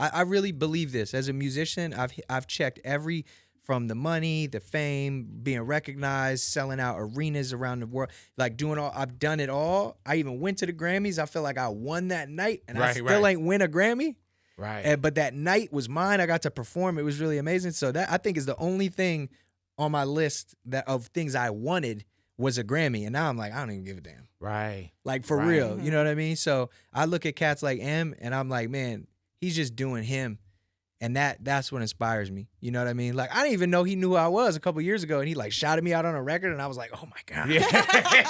I really believe this. As a musician, I've checked every, from the money, the fame, being recognized, selling out arenas around the world, like doing all. I've done it all. I even went to the Grammys. I feel like I won that night, and I still ain't win a Grammy. Right. But that night was mine. I got to perform. It was really amazing. So that, I think, is the only thing on my list that of things I wanted was a Grammy. And now I'm like, I don't even give a damn. Right. Like, for real. You know what I mean? So I look at cats like M, and I'm like, man, he's just doing him. And that's what inspires me. You know what I mean? Like, I didn't even know he knew who I was a couple years ago, and he like shouted me out on a record, and I was like, oh my God.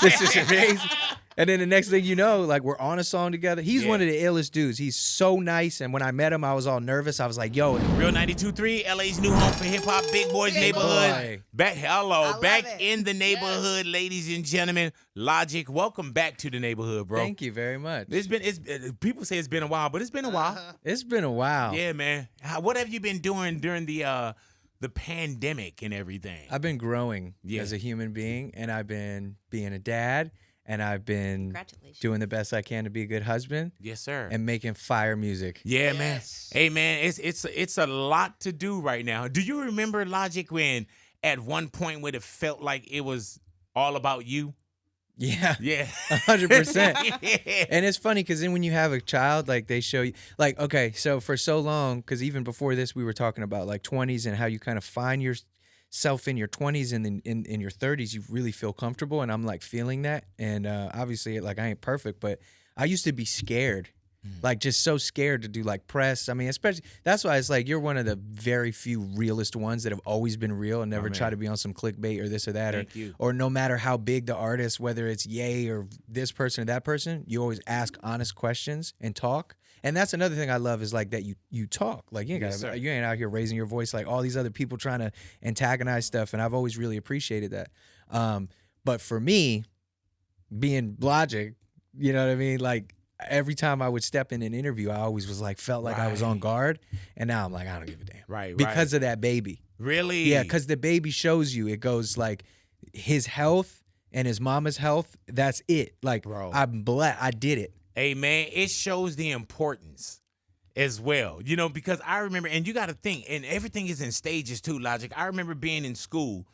This is amazing. And then the next thing you know, like, we're on a song together. He's one of the illest dudes. He's so nice. And when I met him, I was all nervous. I was like, yo. Real 92.3, LA's new home for hip hop, Big Boy's Neighborhood. Back in the neighborhood, ladies and gentlemen. Logic, welcome back to the neighborhood, bro. Thank you very much. People say it's been a while, but it's been a while. It's been a while. Yeah, man. What have you been doing during the pandemic and everything? I've been growing as a human being, and I've been being a dad. And I've been doing the best I can to be a good husband. Yes, sir. And making fire music. Yeah, man. Hey, man, it's a lot to do right now. Do you remember, Logic, when at one point when it felt like it was all about you? Yeah. Yeah. 100%. And it's funny because then when you have a child, like, they show you, like, okay, so for so long, because even before this, we were talking about like 20s and how you kind of find yourself in your 20s and then in your 30s, you really feel comfortable. And I'm like feeling that. And obviously, like, I ain't perfect, but I used to be scared. Like, just so scared to do like press. I mean, especially, that's why it's like you're one of the very few realest ones that have always been real and never try to be on some clickbait or this or that. Or no matter how big the artist, whether it's Ye or this person or that person, you always ask honest questions and talk. And that's another thing I love is like that you talk. Like, you ain't out here raising your voice like all these other people trying to antagonize stuff. And I've always really appreciated that. But for me, being Logic, you know what I mean? Like, every time I would step in an interview, I always was like, felt like I was on guard. And now I'm like, I don't give a damn. Right. Because of that baby. Really? Yeah, because the baby shows you. It goes like his health and his mama's health. That's it. Like, bro, I'm blessed. I did it. Hey, man, it shows the importance as well. You know, because I remember, and you got to think, and everything is in stages too, Logic. I remember being in school,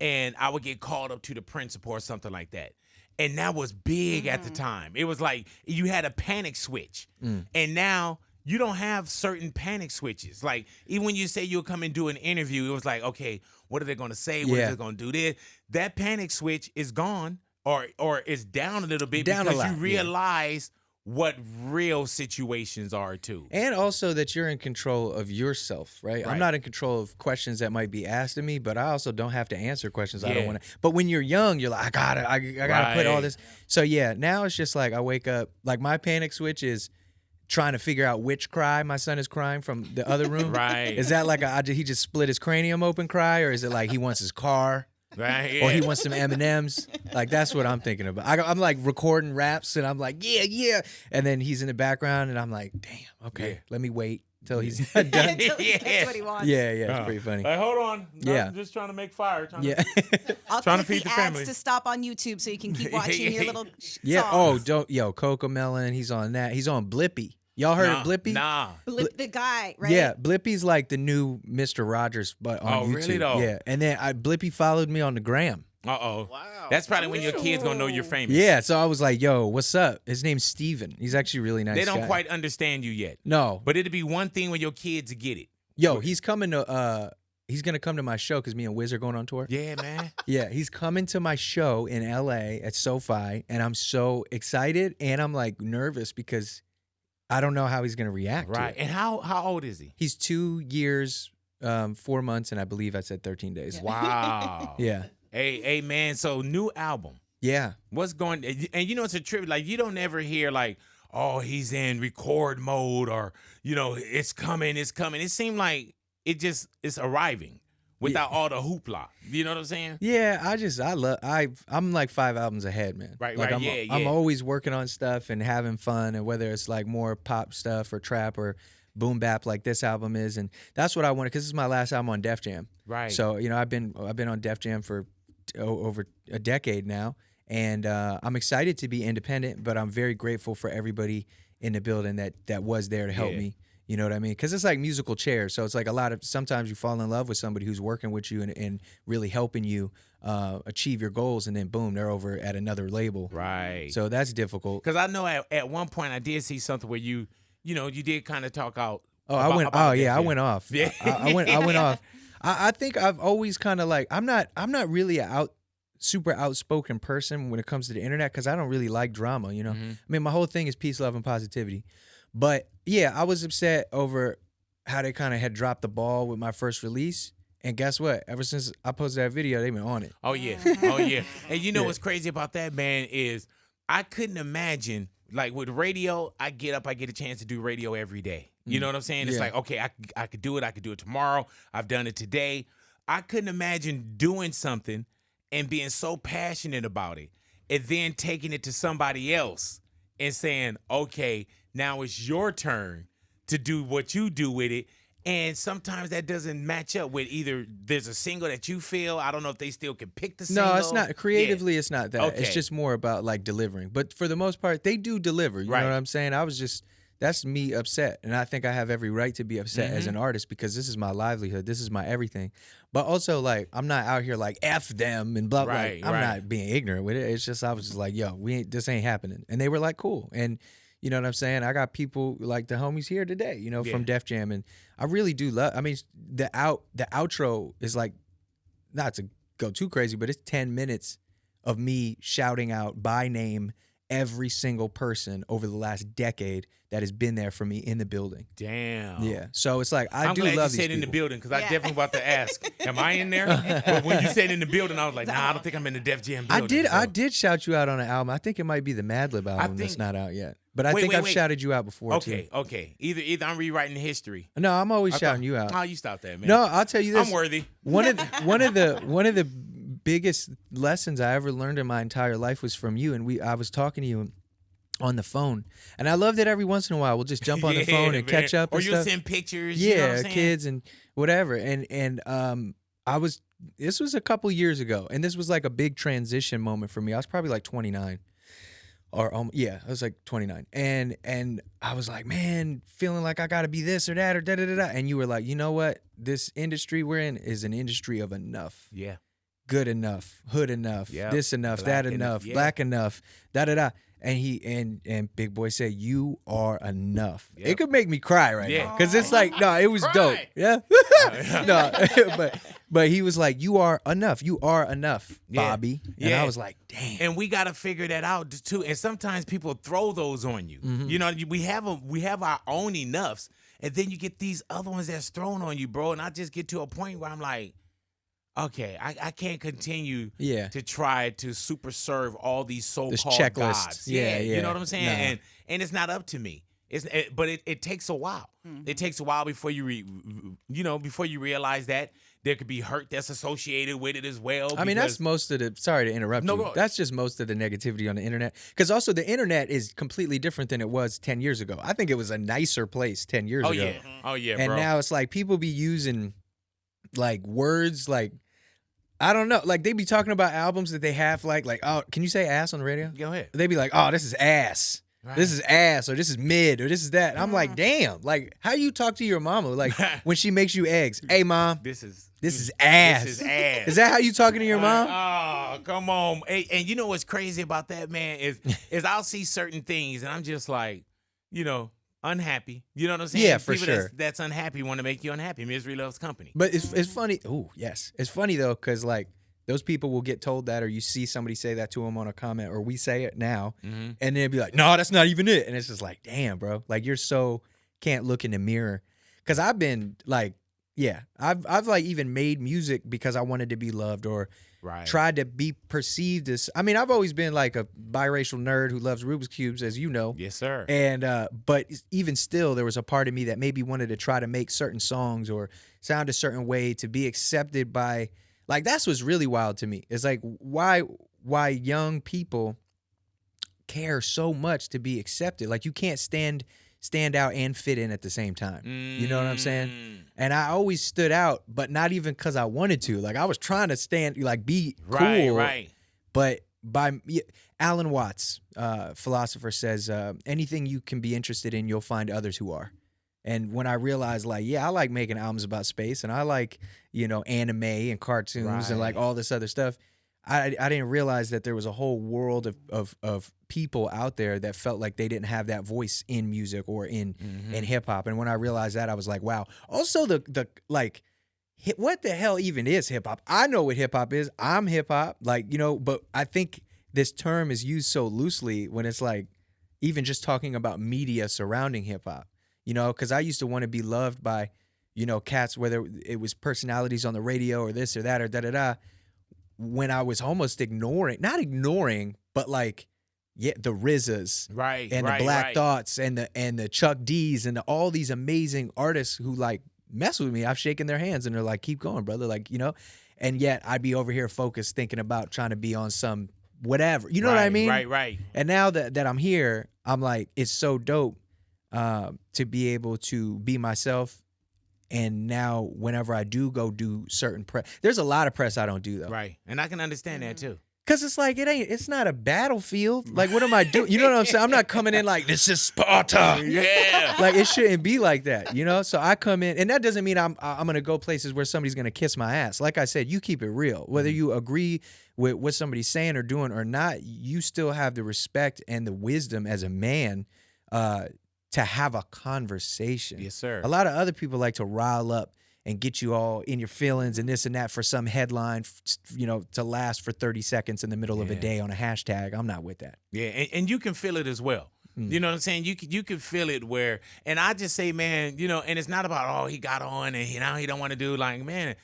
and I would get called up to the principal or something like that. And that was big at the time. It was like you had a panic switch. And now you don't have certain panic switches. Like, even when you say you'll come and do an interview, it was like, okay, what are they going to say? What are they going to do this? That panic switch is gone or it's down a little bit because you realize what real situations are too. And also that you're in control of yourself, right? I'm not in control of questions that might be asked of me, but I also don't have to answer questions I don't want to. But when you're young, you're like, I gotta put all this. So yeah, now it's just like I wake up, like my panic switch is trying to figure out which cry my son is crying from the other room. Is that like he just split his cranium open cry, or is it like he wants his car? Or he wants some M&Ms. Like, that's what I'm thinking about. I'm like recording raps, and I'm like, yeah. And then he's in the background, and I'm like, damn, okay, let me wait till he's done. Until he gets what he wants. Yeah, it's pretty funny. Like, hold on. No, Yeah. I'm just trying to make fire. I'll trying to click feed the the family. ads to stop on YouTube so you can keep watching your little Yeah. songs. Coco Melon, he's on that. He's on Blippy. Y'all heard of Blippy? Nah. The guy, right? Yeah, Blippy's like the new Mr. Rogers, but on YouTube. Really though? Yeah, and then Blippy followed me on the gram. Uh-oh. Wow. That's probably when your kids gonna know you're famous. Yeah, so I was like, yo, what's up? His name's Steven. He's actually a really nice guy. They don't quite understand you yet. No. But it'd be one thing when your kids get it. Yo, he's coming to he's gonna come to my show because me and Wiz are going on tour. Yeah, man. Yeah, he's coming to my show in LA at SoFi, and I'm so excited and I'm like nervous because I don't know how he's gonna react. Right. To it. And how old is he? He's 2 years, 4 months, and I believe I said 13 days. Wow. Yeah. Hey, man. So new album. Yeah. What's going? And you know, it's a trip. Like, you don't ever hear like, oh, he's in record mode, or it's coming. It seemed like it's arriving without all the hoopla. You know what I'm saying? Yeah, I'm like 5 albums ahead, man. Right, like right. I'm always working on stuff and having fun, and whether it's like more pop stuff or trap or boom bap like this album is, and that's what I wanted because this is my last album on Def Jam. Right. So I've been on Def Jam for over a decade now, and I'm excited to be independent, but I'm very grateful for everybody in the building that was there to help me. You know what I mean? Because it's like musical chairs. So it's like sometimes you fall in love with somebody who's working with you and really helping you achieve your goals, and then boom, they're over at another label. Right. So that's difficult. Because I know at one point I did see something where you did kind of talk out. Oh, I went off. Yeah. I went off. I think I've always kind of like I'm not really super outspoken person when it comes to the internet, because I don't really like drama. You know, I mean, my whole thing is peace, love, and positivity. But yeah, I was upset over how they kind of had dropped the ball with my first release. And guess what? Ever since I posted that video, they've been on it. Oh yeah, oh yeah. And you know what's crazy about that, man, is I couldn't imagine, like with radio, I get up, I get a chance to do radio every day. You know what I'm saying? It's like, okay, I could do it. I could do it tomorrow. I've done it today. I couldn't imagine doing something and being so passionate about it, and then taking it to somebody else and saying, okay, now it's your turn to do what you do with it. And sometimes that doesn't match up with either there's a single that you feel, I don't know if they still can pick the single. No, it's not. Creatively, it's not that. Okay. It's just more about like delivering. But for the most part, they do deliver. You know what I'm saying? That's me upset. And I think I have every right to be upset as an artist, because this is my livelihood. This is my everything. But also, like, I'm not out here like F them and blah, blah. I'm not being ignorant with it. It's just, I was just like, yo, this ain't happening. And they were like, cool. And you know what I'm saying? I got people like the homies here today, you know, from Def Jam. And I really do love, I mean, the outro is like, not to go too crazy, but it's 10 minutes of me shouting out by name every single person over the last decade that has been there for me in the building. Damn. Yeah. So it's like, I'm glad love you these said people. in the building, because I definitely about to ask, am I in there? But when you said in the building, I was like, nah, I don't think I'm in the Def Jam building. I did shout you out on an album. I think it might be the Madlib album that's not out yet. But I think I've shouted you out before too. Okay. Either I'm rewriting history. No, I'm always shouting you out. Oh, you stop that, man. No, I'll tell you this. I'm worthy. One of the biggest lessons I ever learned in my entire life was from you. And I was talking to you on the phone, and I love that every once in a while we'll just jump on the phone and catch up, or and you'll stuff. send pictures. Yeah, you know what I'm saying? kids and whatever. And this was a couple years ago, and this was like a big transition moment for me. I was probably like 29, or I was like 29, and I was like, man, feeling like I got to be this or that or da da da da. And you were like, you know what? This industry we're in is an industry of enough. Yeah. Good enough, hood enough, this enough, Black that enough, yeah. black enough, da da da. And and Big Boy said, "You are enough." Yep. It could make me cry right now, because it's like, no, it was dope. Yeah, no, but he was like, "You are enough. You are enough, Bobby." And I was like, "Damn." And we got to figure that out too. And sometimes people throw those on you. You know, we have our own enoughs, and then you get these other ones that's thrown on you, bro. And I just get to a point where I'm like, okay, I can't continue to try to super serve all these so-called gods. Yeah. You know what I'm saying? And it's not up to me. But it takes a while. It takes a while before before you realize that there could be hurt that's associated with it as well. I mean, that's most of the. Sorry to interrupt you. No. That's just most of the negativity on the internet. Because also the internet is completely different than it was 10 years ago. I think it was a nicer place 10 years ago. Yeah. Oh yeah. And bro. now it's like people be using like words like, I don't know. Like, they be talking about albums that they have like, oh, can you say ass on the radio? Go ahead. They be like, oh, this is ass. Right. This is ass, or this is mid, or this is that. And I'm like, damn. Like, how you talk to your mama? Like, when she makes you eggs. Hey, mom. This is ass. This is ass. Is that how you talking to your mom? Oh, come on. Hey, and you know what's crazy about that, man, is I'll see certain things, and I'm just like, unhappy. You know what I'm saying? Yeah, for People sure. that's unhappy want to make you unhappy. Misery loves company. But it's funny. Oh, yes. It's funny, though, because, like, those people will get told that, or you see somebody say that to them on a comment, or we say it now, and then they'll be like, no, that's not even it. And it's just like, damn, bro. Like, you're so can't look in the mirror. Because I've been, like, I've like, even made music because I wanted to be loved, or tried to be perceived as, I mean, I've always been like a biracial nerd who loves Rubik's Cubes, as you know. Yes, sir. And but even still, there was a part of me that maybe wanted to try to make certain songs or sound a certain way to be accepted by, like, that's what's really wild to me. It's like, why young people care so much to be accepted. Like, you can't stand out and fit in at the same time. You know what I'm saying? And I always stood out, but not even because I wanted to. Like, I was trying to be cool. Right. But Alan Watts, philosopher, says, anything you can be interested in, you'll find others who are. And when I realized, like, yeah, I like making albums about space, and I like, anime and cartoons and like all this other stuff. I didn't realize that there was a whole world of people out there that felt like they didn't have that voice in music or in hip hop. And when I realized that, I was like, wow. Also, what the hell even is hip hop? I know what hip hop is. I'm hip hop, but I think this term is used so loosely when it's like even just talking about media surrounding hip hop. Because I used to want to be loved by, cats, whether it was personalities on the radio or this or that or da-da-da, when I was almost not ignoring, but like, yeah, the RZAs, right, and the Black Thoughts and the Chuck D's and all these amazing artists who like mess with me. I've shaken their hands and they're like, keep going, brother. Like, and yet I'd be over here focused thinking about trying to be on some whatever. You know what I mean? Right. And now that I'm here, I'm like, it's so dope to be able to be myself. And now whenever I do go do certain press, there's a lot of press I don't do though. Right. And I can understand that too. Cause it's like it's not a battlefield. Like, what am I doing? You know what I'm saying? I'm not coming in like, this is Sparta. Yeah. Like, it shouldn't be like that, So I come in, and that doesn't mean I'm gonna go places where somebody's gonna kiss my ass. Like I said, you keep it real. Whether you agree with what somebody's saying or doing or not, you still have the respect and the wisdom as a man to have a conversation. Yes, sir. A lot of other people like to rile up and get you all in your feelings and this and that for some headline, to last for 30 seconds in the middle of a day on a hashtag. I'm not with that. Yeah, and you can feel it as well. You know what I'm saying? You can feel it where, and I just say, man, and it's not about, he got on and he don't want to do, like, man,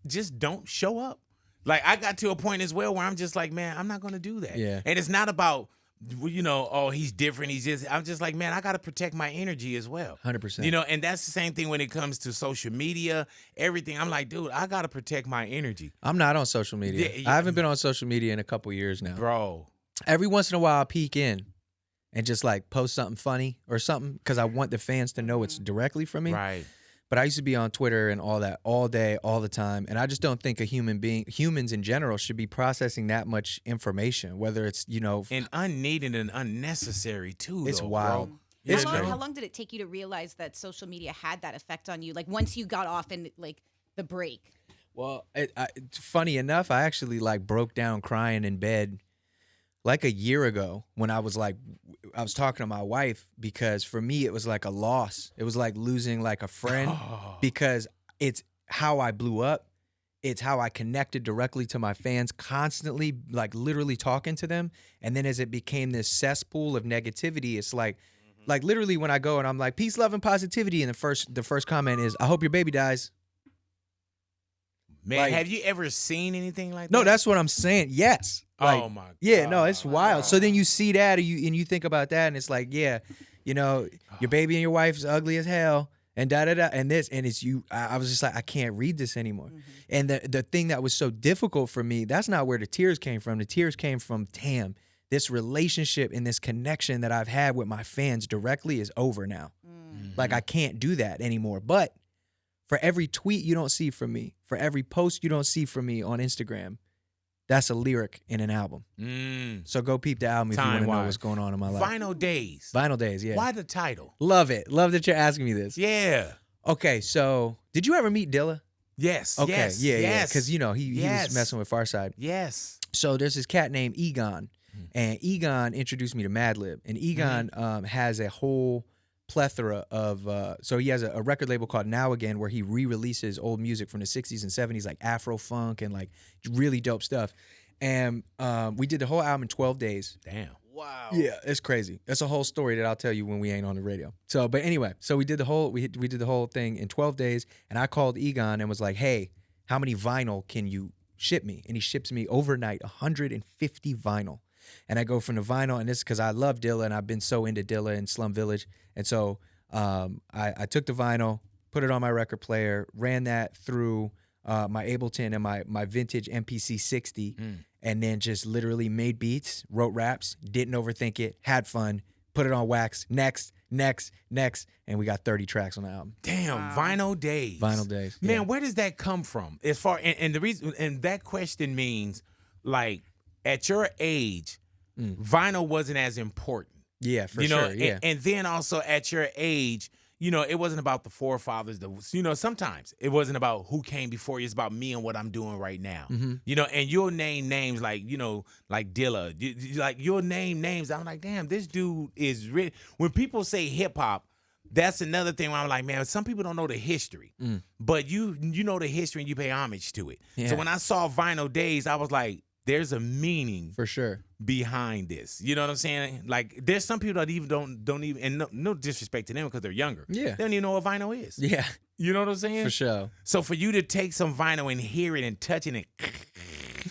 just don't show up. Like, I got to a point as well where I'm just like, man, I'm not going to do that. Yeah. And it's not about, he's different. I'm just like, man, I got to protect my energy as well. 100%. And that's the same thing when it comes to social media, everything. I'm like, dude, I got to protect my energy. I'm not on social media. Yeah. I haven't been on social media in a couple years now. Bro. Every once in a while, I'll peek in and just like post something funny or something because I want the fans to know it's directly from me. Right. But I used to be on Twitter and all that all day, all the time. And I just don't think humans in general should be processing that much information, whether it's, And unneeded and unnecessary too. It's though, wild. Bro. It's How long did it take you to realize that social media had that effect on you? Like once you got off in like the break? Well, funny enough, I actually like broke down crying in bed like a year ago when I was talking to my wife, because for me it was like a loss. It was like losing like a friend because it's how I blew up. It's how I connected directly to my fans, constantly, like literally talking to them. And then as it became this cesspool of negativity, it's like literally when I go and I'm like, peace, love, and positivity, and the first comment is, I hope your baby dies. Man, Like, have you ever seen anything like that? No, that's what I'm saying. Yes. Like, oh my God. Yeah, no, it's wild. So then you see that and you think about that, and it's like, yeah, your baby and your wife's ugly as hell, and da-da-da, and this, and it's you. I was just like, I can't read this anymore. And the thing that was so difficult for me, that's not where the tears came from. The tears came from, damn, this relationship and this connection that I've had with my fans directly is over now. Like, I can't do that anymore. But for every tweet you don't see from me, for every post you don't see from me on Instagram, that's a lyric in an album. So go peep the album if you want to know what's going on in my life. Final Days. Final Days, yeah. Why the title? Love it. Love that you're asking me this. Yeah. Okay, so did you ever meet Dilla? Yes. Okay, yes, yeah. yes. Because, he was messing with Farside. Yes. So there's this cat named Egon, and Egon introduced me to Madlib. And Egon has a whole plethora of so he has a record label called Now Again, where he re-releases old music from the 60s and 70s, like Afro funk and like really dope stuff. And we did the whole album in 12 days. Damn. Wow. Yeah, it's crazy. It's a whole story that I'll tell you when we ain't on the radio. So, but anyway, so we did the whole thing in 12 days, and I called Egon and was like, "Hey, how many vinyl can you ship me?" And he ships me overnight 150 vinyl. And I go from the vinyl, and this is because I love Dilla, and I've been so into Dilla and Slum Village. And so I took the vinyl, put it on my record player, ran that through my Ableton and my vintage MPC 60, and then just literally made beats, wrote raps, didn't overthink it, had fun, put it on wax, next, and we got 30 tracks on the album. Damn, Vinyl Days. Vinyl Days. Man, yeah. where does that come from? As far and the reason, and that question means, like, at your age, vinyl wasn't as important. Yeah, for sure. Yeah. And then also at your age, it wasn't about the forefathers. Sometimes it wasn't about who came before you. It's about me and what I'm doing right now. And you'll name names like, like Dilla. Like you'll name names. I'm like, damn, this dude is really. When people say hip hop, that's another thing where I'm like, man, some people don't know the history, but you know the history and you pay homage to it. Yeah. So when I saw Vinyl Days, I was like, there's a meaning For sure. behind this. You know what I'm saying? Like, there's some people that even don't even, and no disrespect to them because they're younger. Yeah. They don't even know what vinyl is. Yeah, You know what I'm saying? for sure. So for you to take some vinyl and hear it and touching it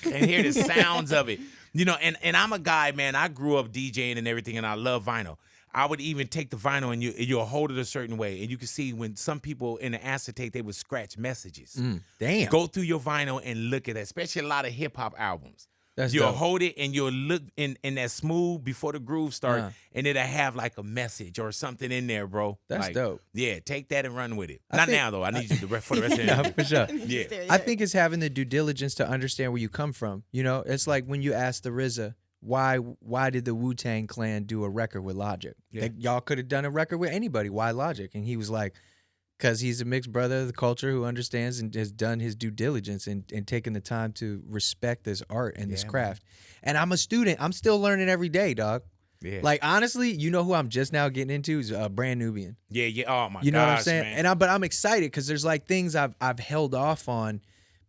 and hear the sounds of it, and I'm a guy, man, I grew up DJing and everything, and I love vinyl. I would even take the vinyl and you'll hold it a certain way. And you can see when some people in the acetate, they would scratch messages. Damn. Go through your vinyl and look at that, especially a lot of hip hop albums. That's You'll dope. hold it and you'll look in that smooth before the groove start, and it'll have like a message or something in there, bro. That's Like, dope. Yeah, take that and run with it. I Not think- now though. I need you for the rest of the No, for sure. Yeah. I think it's having the due diligence to understand where you come from. It's like when you ask the RZA, why did the Wu-Tang Clan do a record with Logic? Yeah. Y'all could have done a record with anybody. Why Logic? And he was like, because he's a mixed brother of the culture who understands and has done his due diligence and taken the time to respect this art and this Yeah, craft. And I'm a student. I'm still learning every day, dog. Yeah. Like, honestly, who I'm just now getting into is Brand Nubian. Yeah. Oh my gosh, You know what I'm saying? man. But I'm excited because there's like things I've held off on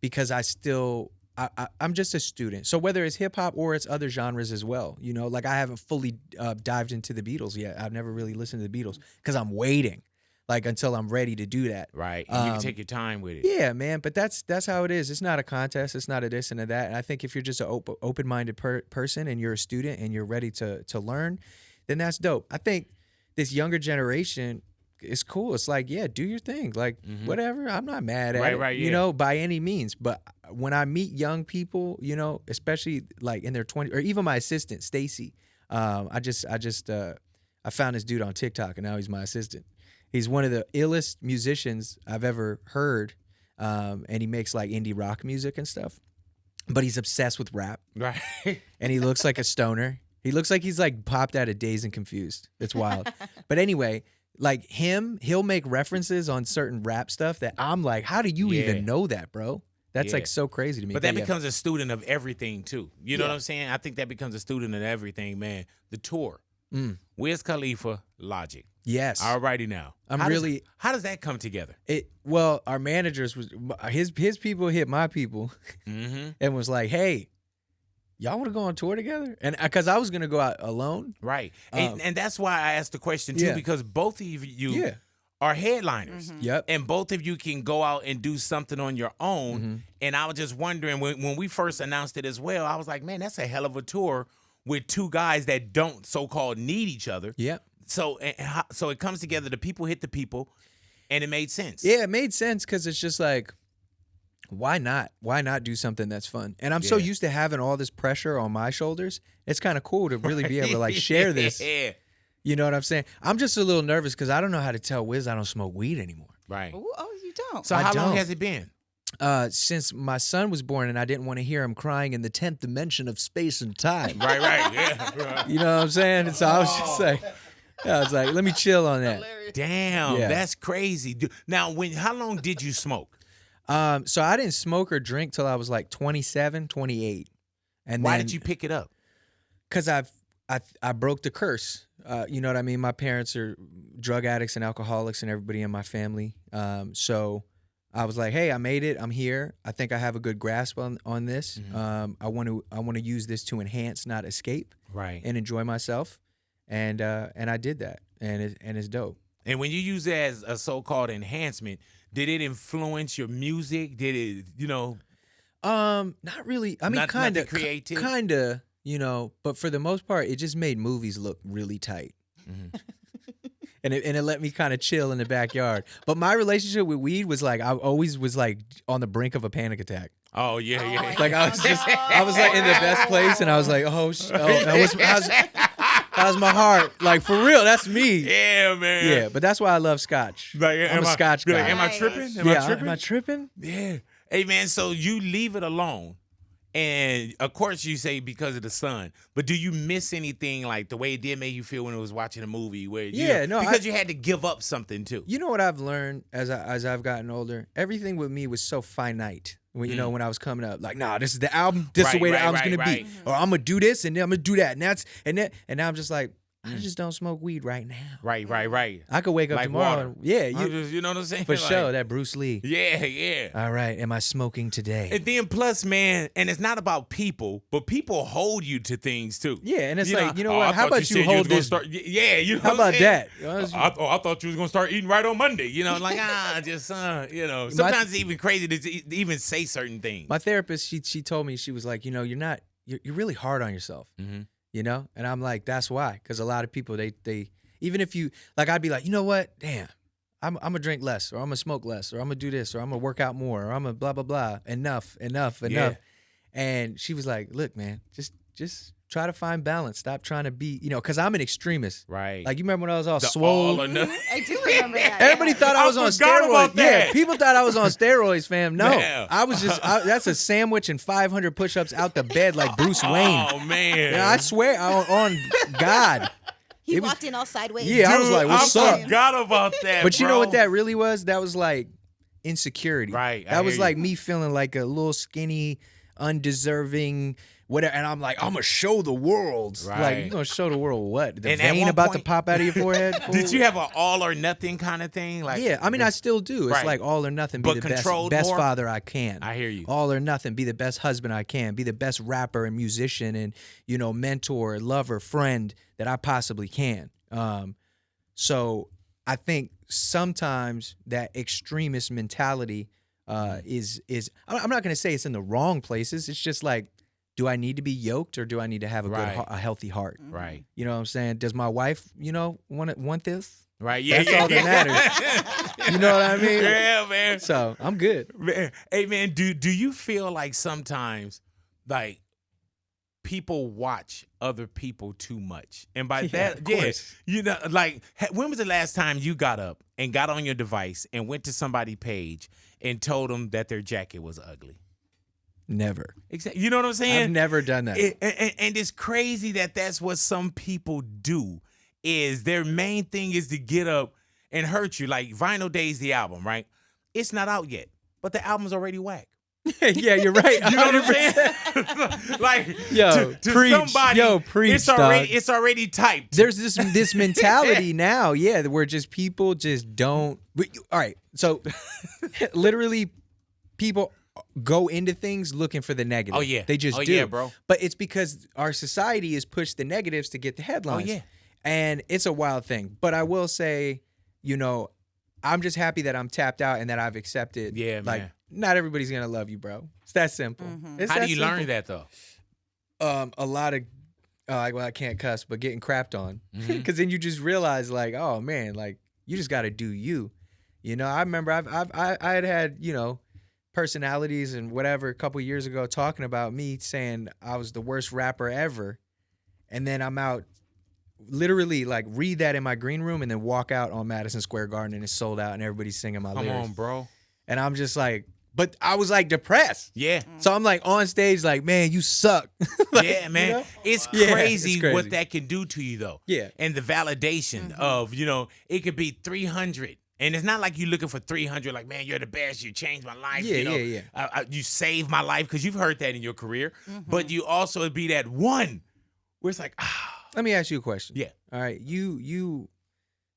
because I'm just a student. So whether it's hip hop or it's other genres as well, like I haven't fully dived into the Beatles yet. I've never really listened to the Beatles because I'm waiting, like until I'm ready to do that. Right. And you can take your time with it. Yeah, man. But that's how it is. It's not a contest. It's not a this and a that. And I think if you're just an open-minded person and you're a student and you're ready to learn, then that's dope. I think this younger generation. It's cool. It's like, yeah, do your thing. Like, whatever. I'm not mad at it, Right, yeah. by any means. But when I meet young people, especially like in their 20s, or even my assistant, Stacy, I found this dude on TikTok, and now he's my assistant. He's one of the illest musicians I've ever heard, and he makes like indie rock music and stuff. But he's obsessed with rap, Right. and he looks like a stoner. He looks like he's like popped out of Dazed and Confused. It's wild. But anyway, like he'll make references on certain rap stuff that I'm like, how do you Yeah. even know that, bro? That's Yeah. like so crazy to me. But that yeah. becomes a student of everything too. You know Yeah. what I'm saying? I think that becomes a student of everything, man. The tour. Wiz Khalifa, Logic. Yes. Alrighty now. I'm How does- really- how does that come together? Well, our managers was his people hit my people and was like, hey, y'all want to go on tour together? And because I was gonna go out alone. Right. And that's why I asked the question too, Yeah. because both of you Yeah. are headliners. Yep. And both of you can go out and do something on your own. And I was just wondering, when we first announced it as well, I was like, man, that's a hell of a tour with two guys that don't so-called need each other. Yep. So it comes together, the people hit the people, and it made sense. Yeah, it made sense because it's just like, why not? Why not do something that's fun? And I'm so Yeah. used to having all this pressure on my shoulders. It's kind of cool to really be able to like share this. Yeah. You know what I'm saying? I'm just a little nervous because I don't know how to tell Wiz I don't smoke weed anymore. Right. Ooh, oh, you don't. So I how long don't. has it been? Since my son was born and I didn't want to hear him crying in the 10th dimension of space and time. Right, yeah. You know what I'm saying? So I was just like, I was like, let me chill on that. Damn, Yeah. that's crazy. Now, how long did you smoke? So I didn't smoke or drink till I was like 27, 28. And Why then, did you pick it up? Because I broke the curse. You know what I mean? My parents are drug addicts and alcoholics and everybody in my family. So I was like, hey, I made it. I'm here. I think I have a good grasp on this. I want to use this to enhance, not escape, Right. and enjoy myself. And I did that, and it's dope. And when you use it as a so-called enhancement, did it influence your music? Did it, Not really. I mean, Not- kind of nothing creative? kind of, but for the most part, it just made movies look really tight. And it let me kind of chill in the backyard. But my relationship with weed was like, I always was like on the brink of a panic attack. Oh, yeah, yeah. Like I was like in the best place, and I was like, how's my heart? Like for real, that's me. Yeah, man. Yeah, but that's why I love scotch. Like, I'm a scotch guy. Like, am I Nice. tripping? Am I tripping? Yeah. Hey, man, so you leave it alone, And of course, you say because of the sun, but do you miss anything like the way it did make you feel when it was watching a movie? Where because you had to give up something too. You know what I've learned as I've gotten older? Everything with me was so finite. When you know, when I was coming up, like, nah, this is the album. This is the way the album's gonna be. Or I'm gonna do this and then I'm gonna do that, and now I'm just like, I just don't smoke weed right now. Right. I could wake up like tomorrow. Water. You know what I'm saying? For like, sure, that Bruce Lee. Yeah. All right, am I smoking today? And then plus, man, and it's not about people, but people hold you to things too. Yeah, and it's you like, know, you know what? How about you hold this? You know how about that? I thought you was gonna start eating right on Monday. You know, like just you know. Sometimes it's even crazy to even say certain things. My therapist, she told me, she was like, you know, you're really hard on yourself. Mm-hmm. You know, and I'm like, that's why, because a lot of people they even if you like, I'd be like, you know what, damn, I'm gonna drink less, or I'm gonna smoke less, or I'm gonna do this, or I'm gonna work out more, or I'm gonna blah blah blah. Enough. Yeah. And she was like, look, man, just try to find balance. Stop trying to be, you know, because I'm an extremist. Right. Like, you remember when I was all The swole? all or nothing. I do remember that. Everybody thought I was on forgot steroids. about that. Yeah, people thought I was on steroids, fam. No, Man. I was just, that's a sandwich and 500 push-ups out the bed like Bruce Wayne. Oh man. Yeah, I swear on God. He It was- walked in all sideways. Yeah, I was like, what's I up? forgot about that. But you know bro. what that really was? That was like insecurity. Right, I That was hear like you. me feeling like a little skinny, undeserving, whatever. And I'm like, I'm gonna show the world. Like, Right. you gonna show the world what? The And at vein one about to point- pop out of your forehead? Did fool? you have an all or nothing kind of thing? Like, Yeah, I mean, I still do. It's Right. like all or nothing. Be But the best controlled more? father I can. I hear you. All or nothing. Be the best husband I can. Be the best rapper and musician and, you know, mentor, lover, friend that I possibly can. So I think sometimes that extremist mentality is I'm not going to say it's in the wrong places. It's just like, do I need to be yoked, or do I need to have a Right. a healthy heart? Right. You know what I'm saying? Does my wife, you know, want this? Right. Yeah. That's yeah, all that matters. You know what I mean? Yeah, man. So I'm good. Man, hey man, do you feel like sometimes like people watch other people too much? And by that, of course. you know, like when was the last time you got up and got on your device and went to somebody's page and told them that their jacket was ugly? Never. Exactly. You know what I'm saying? I've never done that. And it's crazy that that's what some people do. Is their main thing is to get up and hurt you. Like Vinyl Days, the album, right? It's not out yet, but the album's already whack. Yeah, you're right. You know what I'm saying? Like, Yo, to preach. somebody, Yo, preach, dog. it's already typed. There's this mentality now, yeah, where just people just don't. All right, so literally, people go into things looking for the negative. Oh, yeah. They just Oh, do, yeah, bro. But it's because our society has pushed the negatives to get the headlines. Oh, yeah. And it's a wild thing. But I will say, you know, I'm just happy that I'm tapped out and that I've accepted. Yeah, like, man. not everybody's gonna love you, bro. It's that simple. It's How that do you simple. learn that though? A lot of well, I can't cuss, but getting crapped on, Mm-hmm. because then you just realize, like, oh man, like, you just got to do you. You know, I remember I had you know, personalities and whatever a couple years ago talking about me, saying I was the worst rapper ever, and then I'm out, literally, like, read that in my green room and then walk out on Madison Square Garden and it's sold out and everybody's singing my Come lyrics. on, bro. And I'm just like, but I was like depressed. Yeah. So I'm like on stage, like, man, you suck. Like, Yeah, man. you know? It's Yeah, crazy it's crazy. what that can do to you, though. Yeah. And the validation of, you know, it could be 300. And it's not like you're looking for 300, like, man, you're the best. You changed my life. Yeah, you know, yeah. You saved my life, because you've heard that in your career. But you also be that one where it's like, Let me ask you a question. Yeah. All right. You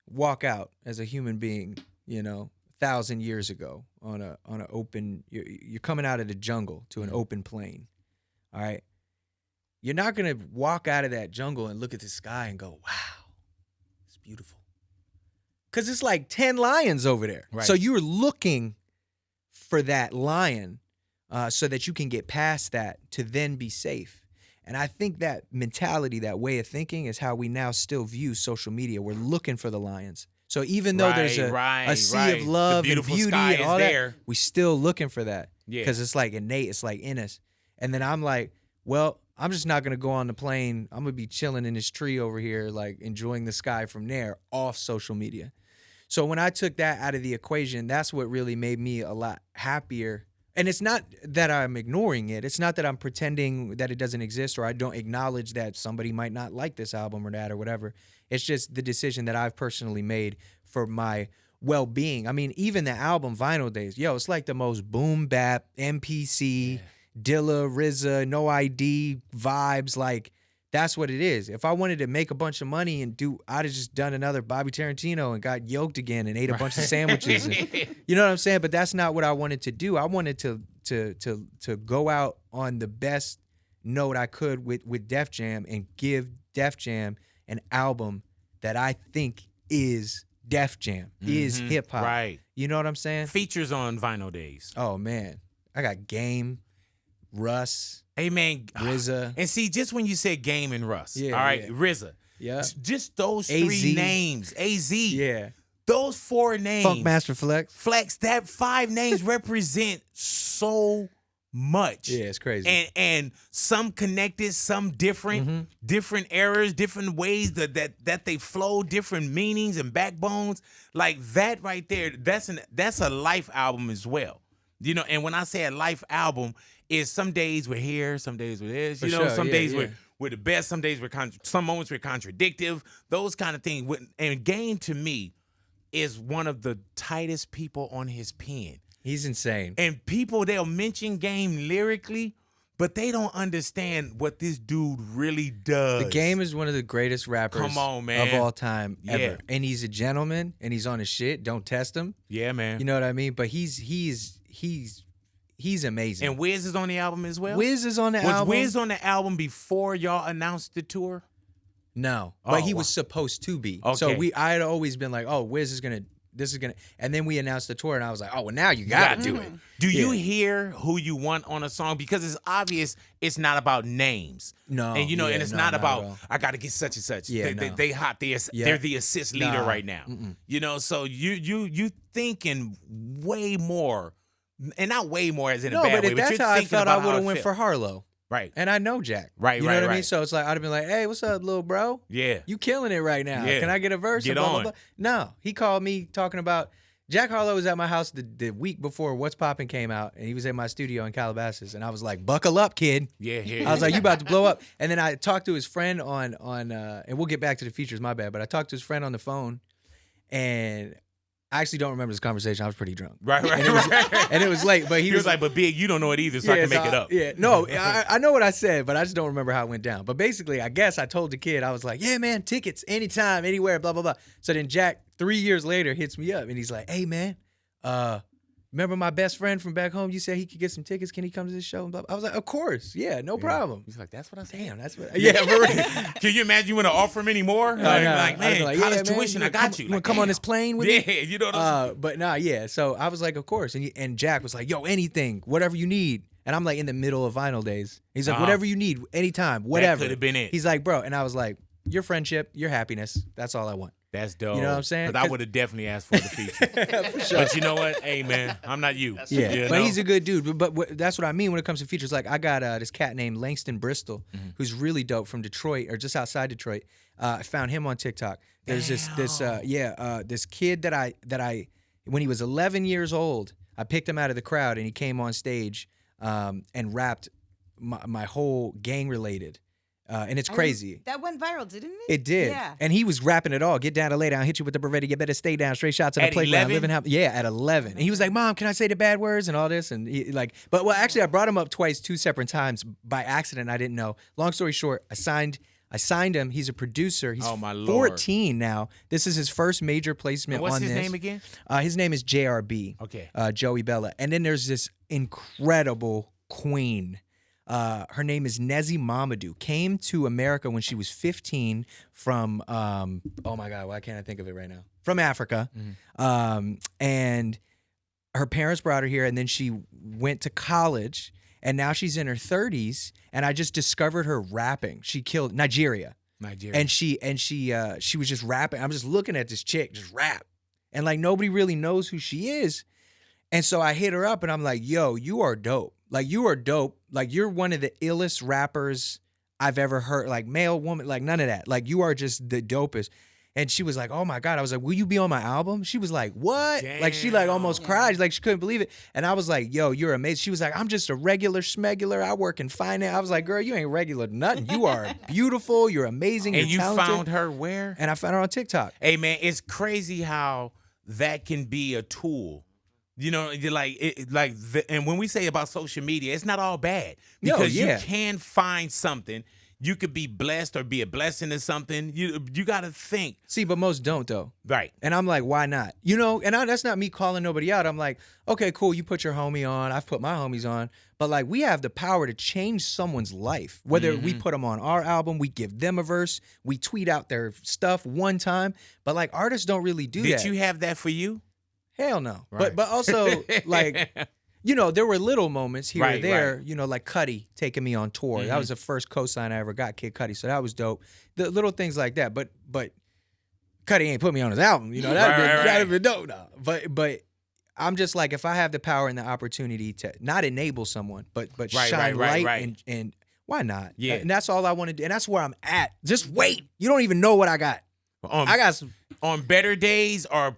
walk out as a human being, you know, 1,000 years ago on a open. You're coming out of the jungle to an open plain. All right. You're not gonna walk out of that jungle and look at the sky and go, "Wow, it's beautiful," because it's like 10 lions over there. Right. So you're looking for that lion, so that you can get past that to then be safe. And I think that mentality, that way of thinking, is how we now still view social media. We're looking for the lions. So even though there's a sea of love the and beautiful beauty sky and is all there. that, we still looking for that. Yeah. Because it's like innate, it's like in us. And then I'm like, well, I'm just not gonna go on the plane. I'm gonna be chilling in this tree over here, like enjoying the sky from there, off social media. So when I took that out of the equation, that's what really made me a lot happier And it's not that I'm ignoring it. It's not that I'm pretending that it doesn't exist or I don't acknowledge that somebody might not like this album or that or whatever. It's just the decision that I've personally made for my well-being. I mean, even the album Vinyl Days, yo, it's like the most boom bap, MPC, Dilla, RZA, No ID vibes. Like, that's what it is. If I wanted to make a bunch of money and I'd have just done another Bobby Tarantino and got yoked again and ate a bunch of sandwiches. And, you know what I'm saying? But that's not what I wanted to do. I wanted to go out on the best note I could with Def Jam and give Def Jam an album that I think is Def Jam, is hip hop. Right. You know what I'm saying? Features on Vinyl Days. Oh man, I got Game, Russ. Hey man, RZA. And see, just when you said Game and Russ, Yeah, all right, yeah. RZA, Yeah. just those AZ. three names, AZ, Yeah. those four names, Funkmaster Flex. that 5 names represent so much. Yeah, it's crazy. And some connected, some different, different eras, different ways that they flow, different meanings and backbones. Like that right there, that's a life album as well. You know, and when I say a life album, is some days we're here, some days we're this. You For know, sure, some yeah, days yeah. we're the best, some days some moments we're contradictive, those kind of things. And Game to me is one of the tightest people on his pen. He's insane. And people, they'll mention Game lyrically, but they don't understand what this dude really does. The Game is one of the greatest rappers Come on, man. of all time ever. Yeah. And he's a gentleman and he's on his shit. Don't test him. Yeah, man. You know what I mean? But he's amazing. And Wiz is on the album as well? Wiz is on the Was album. Wiz on the album before y'all announced the tour? No. Oh, But he wow. was supposed to be. Okay. So I had always been like, oh, Wiz is gonna and then we announced the tour and I was like, oh well now you gotta do it. Do you Yeah. hear who you want on a song? Because it's obvious it's not about names. No, And you know, yeah, and it's no, not not about at all. I gotta get such and such. Yeah, they hot. Yeah. They're the assist leader Nah. right now. You know, so you thinking way more, and not way more as in a No, bad but way. that's you're how I thinking felt I about would how have it went felt. for Harlow. Right. And I know Jack. Right, You right, know what I mean? right. So it's like I'd have been like, hey, what's up, little bro? Yeah. You killing it right now. Yeah. Can I get a verse? Get And blah, blah, on. blah. No. He called me talking about Jack Harlow was at my house the week before What's Poppin' came out, and he was in my studio in Calabasas, and I was like, buckle up, kid. Yeah, yeah. I was like, you about to blow up. And then I talked to his friend on and we'll get back to the features, my bad, but I talked to his friend on the phone, and I actually don't remember this conversation. I was pretty drunk. right. And it was late, but he He was like, but Big, you don't know it either, so I can so make it up. Yeah, no, I know what I said, but I just don't remember how it went down. But basically, I guess I told the kid, I was like, yeah, man, tickets anytime, anywhere, blah, blah, blah. So then Jack, 3 years later, hits me up, and he's like, hey, man, remember my best friend from back home? You said he could get some tickets. Can he come to this show? And blah, blah. I was like, of course. Yeah, no problem. He's like, that's what I said. Damn, that's what. Yeah, for real. Can you imagine you want to offer him any more? Like, I know. like, I'd man, be like, college yeah, man, tuition, I got you. You want Like, to come on this damn. plane with me? Yeah, you know what I'm saying? But nah, yeah. So I was like, of course. And Jack was like, yo, anything, whatever you need. And I'm like in the middle of Vinyl Days. He's like, whatever you need, anytime, whatever. could have been it. He's like, bro. And I was like, your friendship, your happiness. That's all I want. That's dope. You know what I'm saying? Because I would have definitely asked for the feature. For sure. But you know what? Hey, man, I'm not you. Yeah, You but know? he's a good dude. But that's what I mean when it comes to features. Like I got this cat named Langston Bristol, who's really dope from Detroit or just outside Detroit. I found him on TikTok. There's this kid that I when he was 11 years old, I picked him out of the crowd and he came on stage and rapped my whole gang related. And it's crazy. That went viral, didn't it? It did. Yeah. And he was rapping it all. Get down to lay down, hit you with the Beretta, you better stay down, straight shots on the At playground. 11? At 11. And he was like, Mom, can I say the bad words and all this? And actually I brought him up twice, 2 separate times by accident. I didn't know. Long story short, I signed him. He's a producer. He's Oh, my Lord. 14 now. This is his first major placement What's on his this. name again? His name is JRB. Okay. Joey Bella. And then there's this incredible queen. Her name is Nezi Mamadou. Came to America when she was 15 from, oh my God, why can't I think of it right now? From Africa. And her parents brought her here and then she went to college and now she's in her 30s and I just discovered her rapping. She killed Nigeria. And she was just rapping. I'm just looking at this chick just rap. And like nobody really knows who she is. And so I hit her up and I'm like, yo, you are dope. Like you are dope. Like you're one of the illest rappers I've ever heard. Like male, woman, like none of that. Like you are just the dopest. And she was like, "Oh my God." I was like, "Will you be on my album?" She was like, "What?" Like she like almost cried. Like she couldn't believe it. And I was like, "Yo, you're amazing." She was like, "I'm just a regular schmegular. I work in finance." I was like, "Girl, you ain't regular nothing. You are beautiful. You're amazing. And you're you talented." found her where? And I found her on TikTok. Hey man, it's crazy how that can be a tool. You know, you're like and when we say about social media, it's not all bad because you can find something. You could be blessed or be a blessing to something. You got to think. See, but most don't though. Right. And I'm like, why not? You know, and that's not me calling nobody out. I'm like, okay, cool. You put your homie on. I've put my homies on. But like, we have the power to change someone's life. Whether we put them on our album, we give them a verse, we tweet out their stuff one time. But like, artists don't really do that. Did you have that for you? Hell no. Right. But also like, you know, there were little moments here or there, you know, like Cudi taking me on tour. That was the first cosign I ever got, Kid Cudi. So that was dope. The little things like that. But Cudi ain't put me on his album. You know, that'd have been dope. No. But I'm just like, if I have the power and the opportunity to not enable someone, but shine light and why not? Yeah. And that's all I want to do. And that's where I'm at. Just wait. You don't even know what I got. I got some. On better days or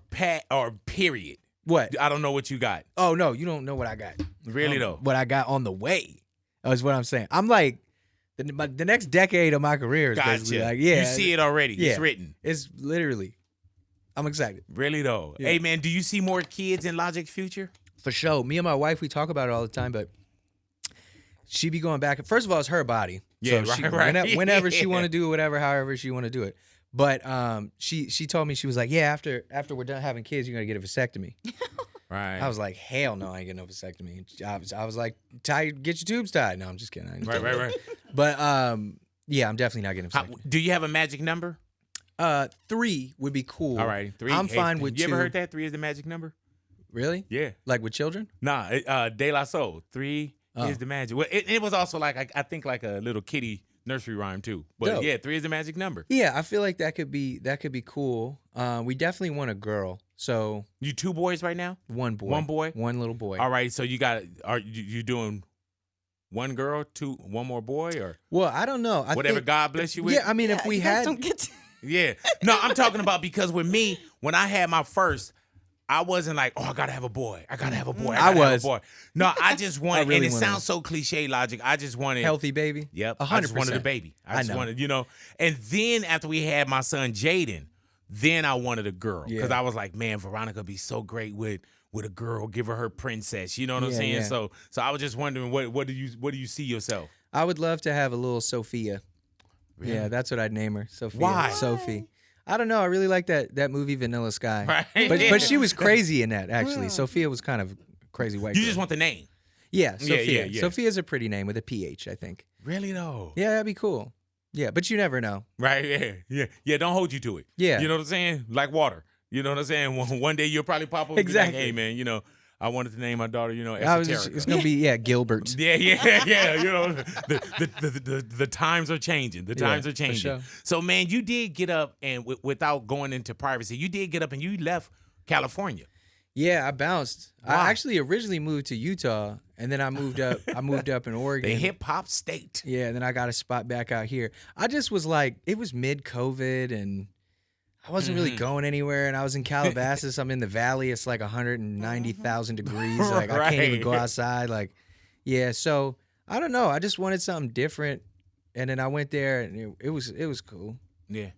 period. What? I don't know what you got. Oh, no, you don't know what I got. Really, though? What I got on the way. That's what I'm saying. I'm like, the next decade of my career is basically like, yeah. You see it already. Yeah. It's written. It's literally, I'm excited. Really, though? Yeah. Hey, man, do you see more kids in Logic's future? For sure. Me and my wife, we talk about it all the time, but she be going back. First of all, it's her body. Yeah, so right. Whenever she want to do it, whatever, however she want to do it. But she told me, she was like, yeah, after we're done having kids, you're going to get a vasectomy. Right. I was like, hell no, I ain't getting no vasectomy. I was like, get your tubes tied. No, I'm just kidding. Right. But yeah, I'm definitely not getting a vasectomy. Do you have a magic number? 3 would be cool. All right, 3. I'm fine with 2. You ever heard that? 3 is the magic number? Really? Yeah. Like with children? Nah, De La Soul. 3 is the magic. Well, it was also like, I think like a little kitty nursery rhyme too. But dope. yeah, 3 is the magic number. Yeah, I feel like that could be cool. We definitely want a girl. So You 2 boys right now? one boy. One boy? One little boy. All right, so are you doing 1 girl, 1 more boy, or Well, I don't know. whatever think, God bless you with? Yeah, I mean, if we you guys had don't get to- Yeah. No, I'm talking about because with me, when I had my first, I wasn't like, oh, I gotta have a boy. I gotta have a boy. I gotta have a boy. No, I just wanted, really and it wanted sounds so cliche, Logic. I just wanted healthy baby. Yep. 100%. I just wanted a baby. I just know. wanted, And then after we had my son Jaden, then I wanted a girl because I was like, man, Veronica be so great with a girl. Give her princess. You know what I'm saying? Yeah. So I was just wondering, what do you see yourself? I would love to have a little Sophia. Really? Yeah, that's what I'd name her. Sophia. Why? Sophie. I don't know. I really like that movie Vanilla Sky. Right. But she was crazy in that, actually. Sophia was kind of a crazy white You girl. just want the name. Yeah, Sophia. Yeah. Sophia's a pretty name with a PH, I think. Really though? Yeah, that'd be cool. Yeah, but you never know. Right. Yeah. Don't hold you to it. Yeah. You know what I'm saying? Like water. You know what I'm saying? One day you'll probably pop up Exactly. and be like, hey man, I wanted to name my daughter, Esoterica. It's gonna be Gilbert. Yeah. The times are changing. The times are changing. sure. So man, you did get up and without going into privacy, you did get up and you left California. Yeah, I bounced. Wow. I actually originally moved to Utah, and then I moved up. I moved up in Oregon. The hip hop state. Yeah, and then I got a spot back out here. I just was like, it was mid-COVID, and I wasn't really going anywhere. And I was in Calabasas. I'm in the valley. It's like 190,000 degrees. Like I can't even go outside. Like, yeah. So I don't know. I just wanted something different, and then I went there, and it was cool. Yeah.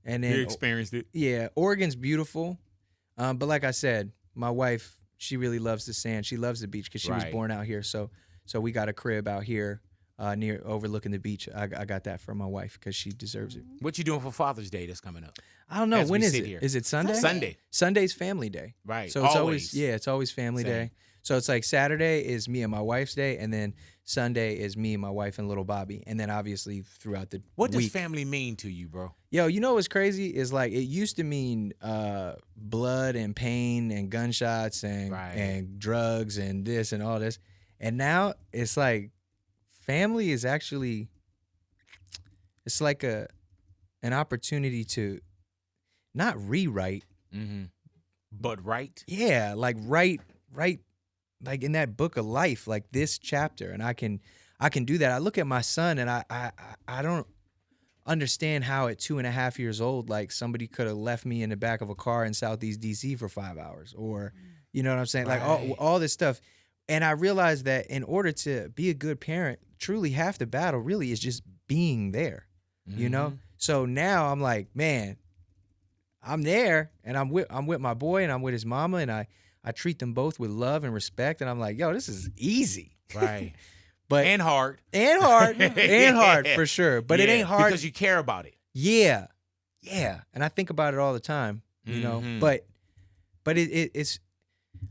And then You experienced it. Yeah, Oregon's beautiful, but like I said, my wife, she really loves the sand. She loves the beach because she was born out here. So we got a crib out here near overlooking the beach. I got that for my wife because she deserves it. What you doing for Father's Day that's coming up? I don't know. As When we is sit it? here. Is it Sunday? Sunday. Sunday's family day. Right. So it's Always. it's always family Same. day. So it's like Saturday is me and my wife's day, and then Sunday is me and my wife and little Bobby. And then obviously throughout the What does week. family mean to you, bro? Yo, you know what's crazy is like it used to mean blood and pain and gunshots and drugs and this and all this. And now it's like family is actually, it's like an opportunity to not rewrite. Mm-hmm. But right? Yeah, like write like in that book of life, like this chapter, and I can do that. I look at my son and I don't understand how at 2.5 years old, like somebody could have left me in the back of a car in Southeast DC for 5 hours, or you know what I'm saying? Like all this stuff. And I realized that in order to be a good parent, truly half the battle really is just being there, you know? So now I'm like, man, I'm there, and I'm with my boy, and I'm with his mama, and I treat them both with love and respect, and I'm like, yo, this is easy. Right. But and hard. And hard for sure. But it ain't hard because you care about it. Yeah. Yeah. And I think about it all the time, you know. But it's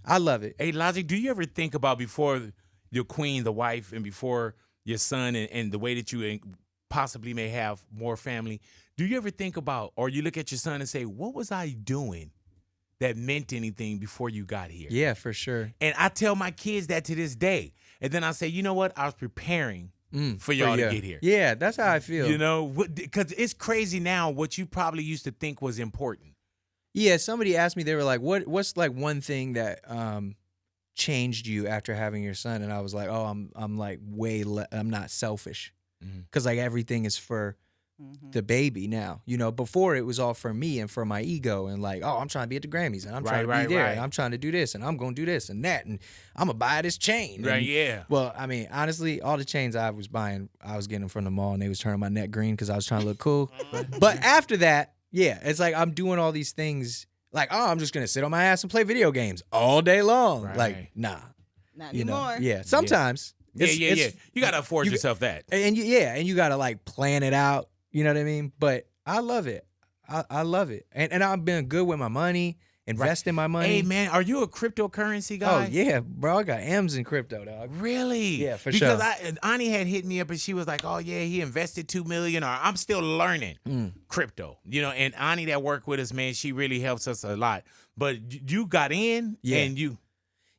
I love it. Hey, Logic, do you ever think about before your queen, the wife, and before your son and the way that you possibly may have more family, do you ever think about, or you look at your son and say, what was I doing that meant anything before you got here? Yeah, for sure. And I tell my kids that to this day. And then I say, you know what? I was preparing for y'all to get here. Yeah, that's how I feel. You know, because it's crazy now what you probably used to think was important. Yeah, somebody asked me, they were like, what's like one thing that changed you after having your son? And I was like, oh, I'm like I'm not selfish. Because like everything is for the baby now. You know, before it was all for me and for my ego and like, oh, I'm trying to be at the Grammys and I'm trying to be there and I'm trying to do this and I'm going to do this and that and I'm going to buy this chain. Right, and, yeah. Well, I mean, honestly, all the chains I was buying, I was getting them from the mall and they was turning my neck green because I was trying to look cool. But after that, yeah, it's like I'm doing all these things like, oh, I'm just going to sit on my ass and play video games all day long. Right. Like, nah. Not you anymore. know? Yeah, sometimes. Yeah. You got to afford yourself that. And you got to like plan it out. You know what I mean? But I love it. I love it. And I've been good with my money, investing my money. Hey, man, are you a cryptocurrency guy? Oh, yeah, bro. I got M's in crypto, dog. Really? Yeah, for sure. Because Ani had hit me up and she was like, oh, yeah, he invested $2 million. Or I'm still learning crypto. You know, and Ani that worked with us, man, she really helps us a lot. But you got in and you...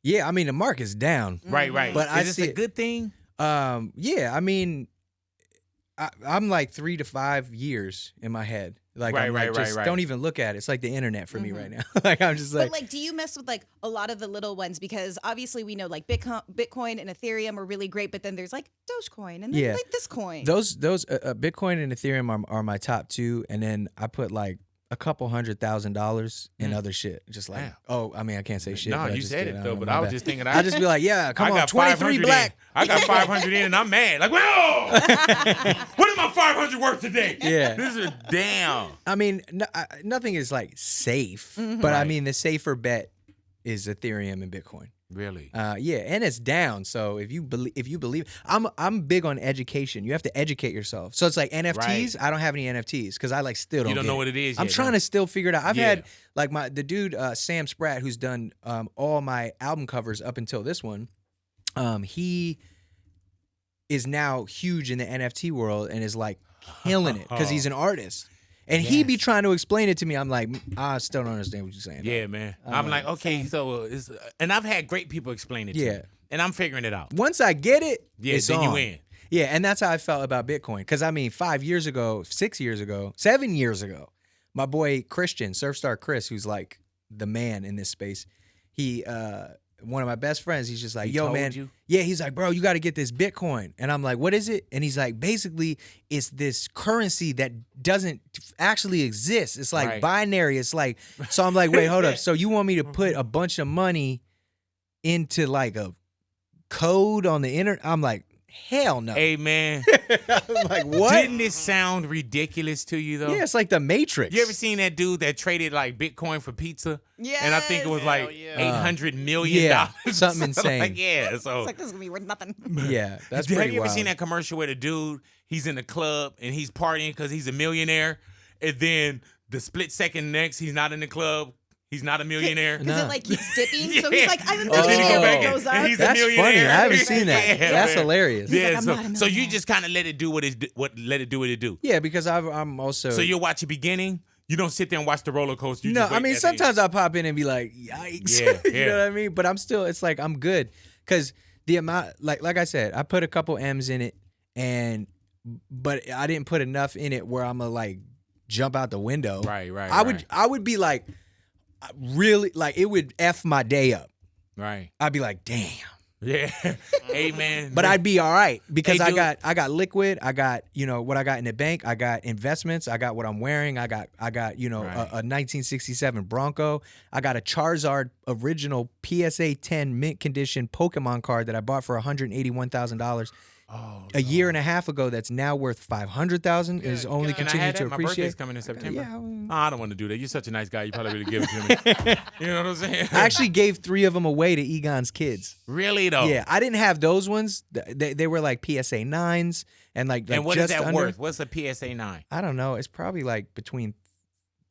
Yeah, I mean, the market's down. Right. But Is this a good thing? Yeah, I mean... I'm like 3 to 5 years in my head. Like, right. Don't even look at it. It's like the internet for me right now. Like, I'm just like. But like, do you mess with like a lot of the little ones? Because obviously we know like Bitcoin and Ethereum are really great, but then there's like Dogecoin and then like this coin. Those Bitcoin and Ethereum are my top two, and then I put like a couple $100,000 in other shit. Just like, I mean, I can't say shit. No, you said it though, but I was just thinking. I just be like, yeah, come on, 23 black. I got 500 in and I'm mad. Like, whoa! What is my 500 worth today? Yeah. This is damn. I mean, nothing is like safe, but I mean, the safer bet is Ethereum and Bitcoin. Really? Yeah, and it's down. So if you believe, I'm big on education. You have to educate yourself. So it's like NFTs. Right. I don't have any NFTs because I like still don't. You don't know what it is. I'm trying to still figure it out. I've had like the dude Sam Spratt, who's done all my album covers up until this one. He is now huge in the NFT world and is like killing it because he's an artist. And he be trying to explain it to me. I'm like, I still don't understand what you're saying. Yeah, man. I'm like, okay, so and I've had great people explain it to me. And I'm figuring it out. Once I get it, it's then on. You win. Yeah, and that's how I felt about Bitcoin. Because, I mean, 5 years ago, 6 years ago, 7 years ago, my boy Christian, Surfstar Chris, who's like the man in this space, he one of my best friends, he's just like, yo, man. Yeah, he's like, bro, you got to get this Bitcoin. And I'm like, what is it? And he's like, basically, it's this currency that doesn't actually exist. It's like binary. It's like, so I'm like, wait, hold up. So you want me to put a bunch of money into like a code on the internet? I'm like, hell no. Hey, man. I'm like, what? Didn't this sound ridiculous to you, though? Yeah, it's like the Matrix. You ever seen that dude that traded like Bitcoin for pizza? Yeah. And I think it was like $800 million. Something insane. Like, so it's like, this is going to be worth nothing. Yeah, that's pretty Have you ever wild. seen that commercial where the dude, he's in the club and he's partying because he's a millionaire, and then the split second next, he's not in the club. He's not a millionaire. Because it like keeps dipping. So Yeah. he's like, I'm a And then he millionaire. go back It and- goes up. and he's a That's funny. I millionaire. haven't seen that. Yeah, That's man. hilarious. He's Yeah, like, I'm not a so you millionaire. just kind of let it do what it do. Yeah, because I'm also. So you'll watch the beginning. You don't sit there and watch the roller coaster. You No, just wait I mean, at sometimes I pop in and be like, yikes. Yeah, You know what I mean? But I'm still, it's like, I'm good. Because the amount, like I said, I put a couple M's in it, but I didn't put enough in it where I'm going to like jump out the window. Right. I would be like, really, like it would F my day up. Right. I'd be like, damn. Yeah. Hey, man. But I'd be all right because Hey, I dude. got liquid, I got what I got in the bank, I got investments, I got what I'm wearing, I got Right. a 1967 Bronco, I got a Charizard original PSA 10 mint condition Pokemon card that I bought for $181,000 a year and a half ago. That's now worth $500,000. Is only Can I continue have to that? My birthday's appreciate. coming in September. Yeah, Oh, I don't want to do that. You're such a nice guy. You probably would give it to me. You know what I'm saying? I actually gave 3 of them away to Egon's kids. Really though. Yeah, I didn't have those ones. They were like PSA 9s and like And what just is that under. worth? What's a PSA 9? I don't know. It's probably like between.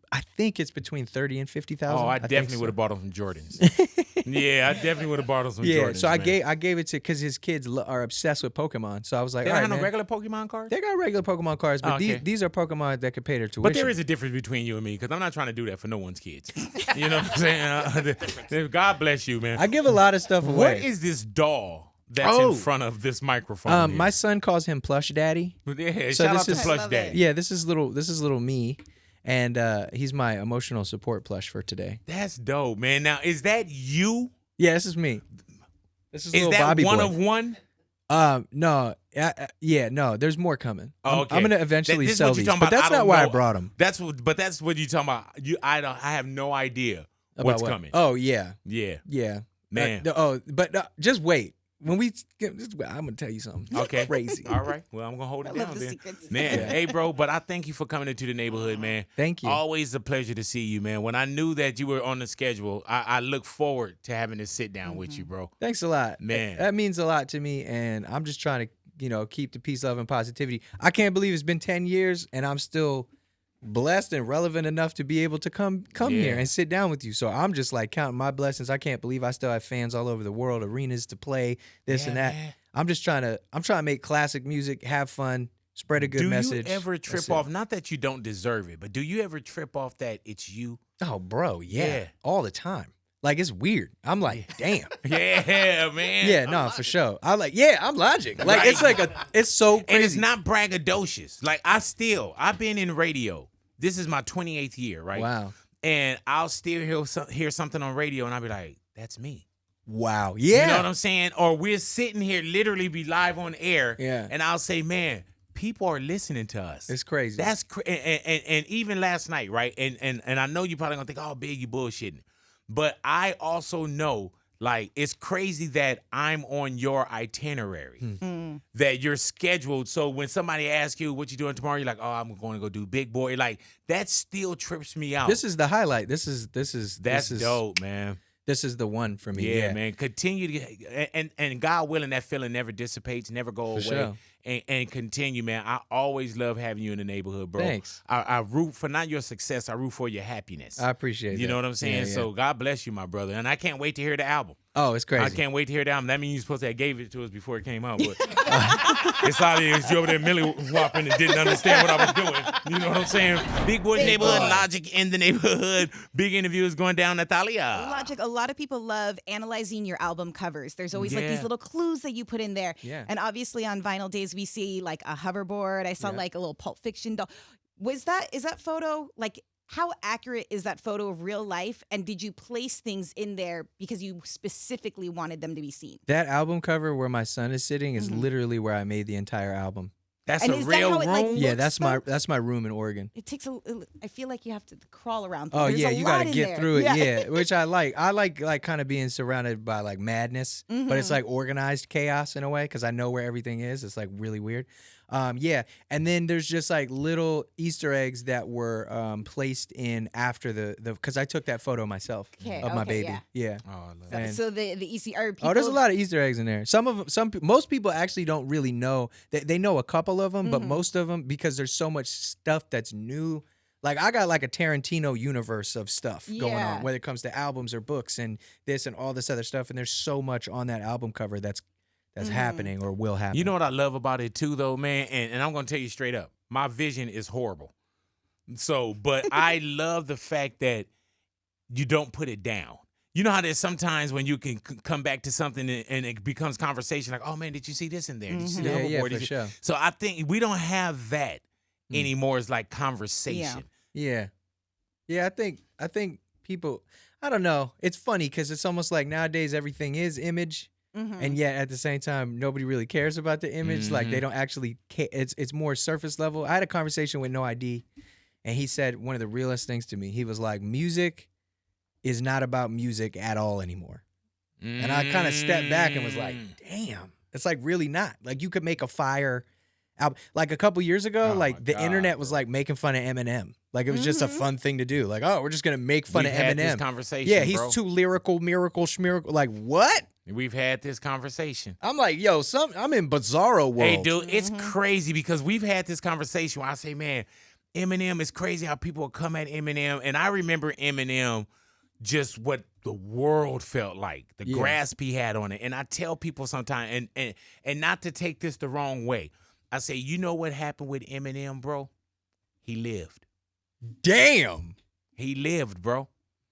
I think it's between 30 and 50,000. Oh, I think definitely so. would have bought them from Jordans. Yeah, I definitely would have bought them some Yeah, Jordans. so I man. gave it to because his kids are obsessed with Pokemon. So I was like, They all don't right, have no man. regular Pokemon cards? They got regular Pokemon cards, but Oh, okay. these are Pokemon that could pay their tuition. But there is a difference between you and me because I'm not trying to do that for no one's kids. You know what I'm saying? God bless you, man. I give a lot of stuff away. What is this doll that's Oh. in front of this microphone? My son calls him Plush Daddy. yeah, so shout out this to is- I Plush love Daddy. it. Yeah, this is little me, and he's my emotional support plush for today. That's dope, man. Now, is that you? Yeah, this is me. This is Is little that Bobby one boy. of one? No, yeah, no. There's more coming. Oh, I'm okay. gonna eventually This is sell what you're these, talking but about. that's I don't not why I know. brought them. That's what you're talking about. I have no idea what's coming. Oh yeah, Yeah, yeah, man. But just wait. When I'm gonna tell you something. Okay. Crazy. All right. Well, I'm gonna hold it I love down the then. secrets. Man, Yeah. hey, bro. But I thank you for coming into the neighborhood, man. Thank you. Always a pleasure to see you, man. When I knew that you were on the schedule, I look forward to having this sit down with you, bro. Thanks a lot, Man. That means a lot to me, and I'm just trying to keep the peace, love, and positivity. I can't believe it's been 10 years, and I'm still blessed and relevant enough to be able to come Yeah. here and sit down with you. So I'm just like counting my blessings. I can't believe I still have fans all over the world, arenas to play, this Yeah, and that. man. I'm trying to make classic music, have fun, spread a good Do message. you ever That's trip it. off? Not that you don't deserve it, but do you ever trip off that it's you? Oh, bro, yeah, Yeah. all the time. Like it's weird. I'm like, damn. Yeah, man. Yeah, no, for sure. I'm Logic. Like Right. it's like it's so crazy. And it's not braggadocious. Like I've been in radio. This is my 28th year, right? Wow. And I'll still hear something on radio, and I'll be like, "That's me." Wow. Yeah. You know what I'm saying? Or we're sitting here, literally be live on air, Yeah. and I'll say, "Man, people are listening to us." It's crazy. That's and even last night, right? And I know you probably gonna think, "Oh, Big, you bullshitting," but I also know. Like, it's crazy that I'm on your itinerary, that you're scheduled. So when somebody asks you what you doing tomorrow, you're like, oh, I'm going to go do Big Boy. Like, that still trips me out. This is the highlight. This is dope, man. This is the one for me. Yeah, man. Continue to and God willing, that feeling never dissipates, never go away. sure. And continue, man. I always love having you in the neighborhood, bro. Thanks. I root for not your success, I root for your happiness. I appreciate it. You know what I'm saying? Yeah. So God bless you, my brother. And I can't wait to hear the album. Oh, it's crazy. I can't wait to hear the album. That means you're supposed to have gave it to us before it came out. But it's obvious you over there milly whopping and didn't understand what I was doing. You know what I'm saying? Big Boy's Big neighborhood, Boy. Logic in the neighborhood. Big interviews going down, Natalia. Logic, a lot of people love analyzing your album covers. There's always like Yeah. these little clues that you put in there. Yeah. And obviously on vinyl days we see like a hoverboard. I saw like a little Pulp Fiction doll. Is that photo like how accurate is that photo of real life? And did you place things in there because you specifically wanted them to be seen? That album cover where my son is sitting is Mm-hmm. literally where I made the entire album. That's And a is that real how it, like, room? Yeah, looks, that's my room in Oregon. It takes I feel like you have to crawl around. Oh There's yeah, a you lot gotta in get there. through it. Yeah, which I like. I like kind of being surrounded by like madness, but Mm-hmm. it's like organized chaos in a way because I know where everything is. It's like really weird. Yeah, and then there's just like little Easter eggs that were placed in after the because I took that photo myself Okay, of my okay, baby. yeah. Oh, I love And- So the ECR people. Oh, there's a lot of Easter eggs in there. Some of them, most people actually don't really know. They know a couple of them, but most of them, because there's so much stuff that's new. Like I got like a Tarantino universe of stuff going Yeah. on, whether it comes to albums or books and this and all this other stuff. And there's so much on that album cover that's happening or will happen. You know what I love about it too, though, man? And I'm going to tell you straight up, my vision is horrible. So, but I love the fact that you don't put it down. You know how there's sometimes when you can come back to something and it becomes conversation like, oh man, did you see this in there? Did you see the Yeah, yeah, hoverboard? for Did you-" sure. So I think we don't have that anymore. It's like conversation. Yeah. Yeah, I think people, I don't know. It's funny because it's almost like nowadays everything is image. and yet at the same time, nobody really cares about the image. Like they don't actually care. It's more surface level. I had a conversation with No ID, and he said one of the realest things to me. He was like, music is not about music at all anymore. And I kind of stepped back and was like, damn, it's like really not. Like you could make a fire album. Like a couple years ago, like the internet was like making fun of Eminem. Like it was just a fun thing to do. Like, oh, we're just gonna make fun of Eminem. This conversation, yeah, he's too lyrical, miracle, schmiracle. Like what? We've had this conversation. I'm like, yo, I'm in bizarro world. Hey, dude, it's crazy because we've had this conversation where I say, man, Eminem is crazy how people will come at Eminem. And I remember Eminem, just what the world felt like, the grasp he had on it. And I tell people sometimes, and not to take this the wrong way, I say, you know what happened with Eminem, bro? He lived. Damn. He lived, bro.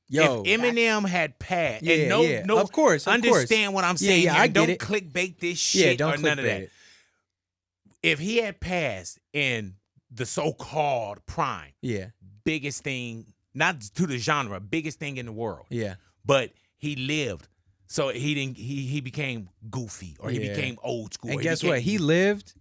Yo, if Eminem had passed, and no, of course, understand what I'm saying. I get don't it. clickbait this shit don't or none of clickbait that. it. If he had passed in the so-called prime, biggest thing, not to the genre, biggest thing in the world. Yeah. But he lived. So he became goofy or he became old school. And guess what? He lived